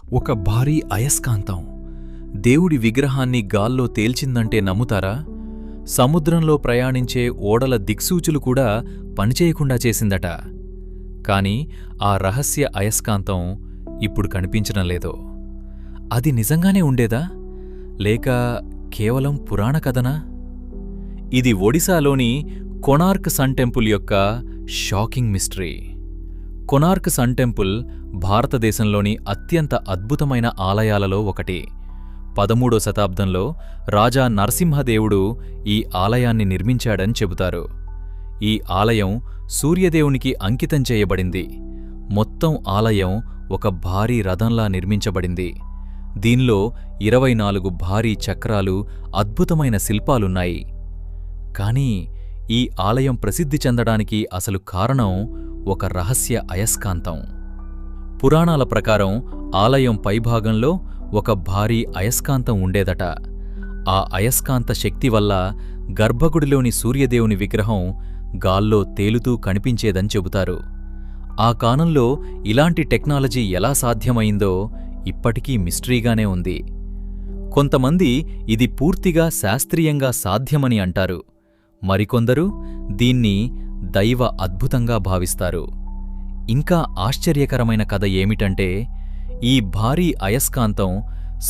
ఒక భారీ అయస్కాంతం దేవుడి విగ్రహాన్ని గాల్లో తేల్చిందంటే నమ్ముతారా? సముద్రంలో ప్రయాణించే ఓడల దిక్సూచులు కూడా పనిచేయకుండా చేసిందట. కాని ఆ రహస్య అయస్కాంతం ఇప్పుడు కనిపించడం లేదు. అది నిజంగానే ఉండేదా, లేక కేవలం పురాణ కథనా? ఇది ఒడిశాలోని కొనార్క్ సన్ టెంపుల్ యొక్క shocking mystery. Konark sun temple భారతదేశంలోని అత్యంత అద్భుతమైన ఆలయాలలో ఒకటి. 13వ శతాబ్దంలో రాజా నరసింహదేవుడు ఈ ఆలయాన్ని నిర్మించాడని చెబుతారు. ఈ ఆలయం సూర్యదేవునికి అంకితం చేయబడింది. మొత్తం ఆలయం ఒక భారీ రథంలా నిర్మించబడింది. దీనిలో 24 భారీ చక్రాలు, అద్భుతమైన శిల్పాలున్నాయి. కానీ ఈ ఆలయం ప్రసిద్ధి చెందడానికి అసలు కారణం ఒక రహస్య అయస్కాంతం. పురాణాల ప్రకారం ఆలయం పైభాగంలో ఒక భారీ అయస్కాంతం ఉండేదట. ఆ అయస్కాంత శక్తి వల్ల గర్భగుడిలోని సూర్యదేవుని విగ్రహం గాల్లో తేలుతూ కనిపించేదని చెబుతారు. ఆ కాలంలో ఇలాంటి టెక్నాలజీ ఎలా సాధ్యమైందో ఇప్పటికీ మిస్టరీగానే ఉంది. కొంతమంది ఇది పూర్తిగా శాస్త్రీయంగా సాధ్యమని అంటారు. మరికొందరు దీన్ని దైవ అద్భుతంగా భావిస్తారు. ఇంకా ఆశ్చర్యకరమైన కథ ఏమిటంటే, ఈ భారీ అయస్కాంతం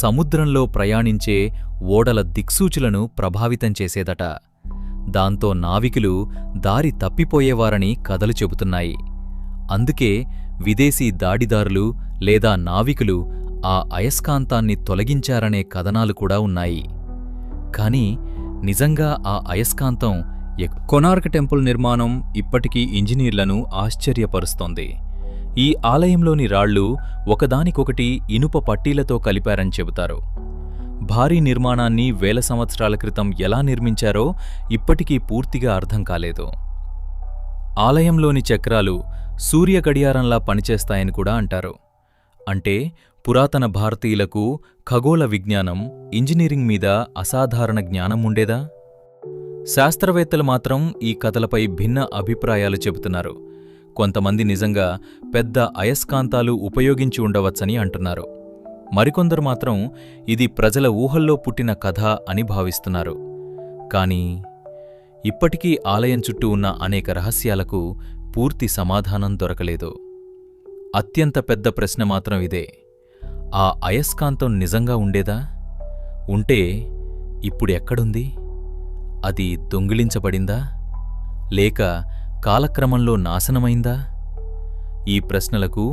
సముద్రంలో ప్రయాణించే ఓడల దిక్సూచులను ప్రభావితం చేసేదట. దాంతో నావికులు దారి తప్పిపోయేవారని కథలు చెబుతున్నాయి. అందుకే విదేశీ దాడిదారులు లేదా నావికులు ఆ అయస్కాంతాన్ని తొలగించారనే కథనాలు కూడా ఉన్నాయి. కాని నిజంగా ఆ అయస్కాంతం కొనార్క్ టెంపుల్ నిర్మాణం ఇప్పటికీ ఇంజనీర్లను ఆశ్చర్యపరుస్తోంది. ఈ ఆలయంలోని రాళ్లు ఒకదానికొకటి ఇనుప పట్టీలతో కలిపారని చెబుతారు. భారీ నిర్మాణాన్ని వేల సంవత్సరాల క్రితం ఎలా నిర్మించారో ఇప్పటికీ పూర్తిగా అర్థం కాలేదు. ఆలయంలోని చక్రాలు సూర్య గడియారంలా పనిచేస్తాయని కూడా అంటారు. అంటే పురాతన భారతీయులకు ఖగోళ విజ్ఞానం, ఇంజనీరింగ్ మీద అసాధారణ జ్ఞానం ఉండేదా? శాస్త్రవేత్తలు మాత్రం ఈ కథలపై భిన్న అభిప్రాయాలు చెబుతున్నారు. కొంతమంది నిజంగా పెద్ద అయస్కాంతాలు ఉపయోగించి ఉండవచ్చని అంటున్నారు. మరికొందరు మాత్రం ఇది ప్రజల ఊహల్లో పుట్టిన కథ అని భావిస్తున్నారు. కానీ ఇప్పటికీ ఆలయం చుట్టూ ఉన్న అనేక రహస్యాలకు పూర్తి సమాధానం దొరకలేదు. అత్యంత పెద్ద ప్రశ్న మాత్రం ఇదే: ఆ అయస్కాంతం నిజంగా ఉండేదా? ఉంటే ఇప్పుడు ఎక్కడుంది? అది దొంగిలించబడిందా, లేక కాలక్రమంలో నాశనమైందా? ఈ ప్రశ్నలకు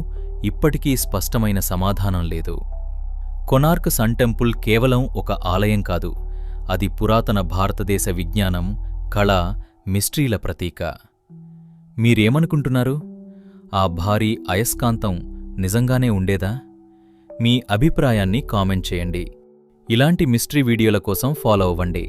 ఇప్పటికీ స్పష్టమైన సమాధానం లేదు. కొనార్క్ సన్ టెంపుల్ కేవలం ఒక ఆలయం కాదు, అది పురాతన భారతదేశ విజ్ఞానం, కళ, మిస్టరీల ప్రతీక. మీరేమనుకుంటున్నారు? ఆ భారీ అయస్కాంతం నిజంగానే ఉండేదా? మీ అభిప్రాయాన్ని కామెంట్ చేయండి. ఇలాంటి మిస్టరీ వీడియోల కోసం ఫాలో అవ్వండి.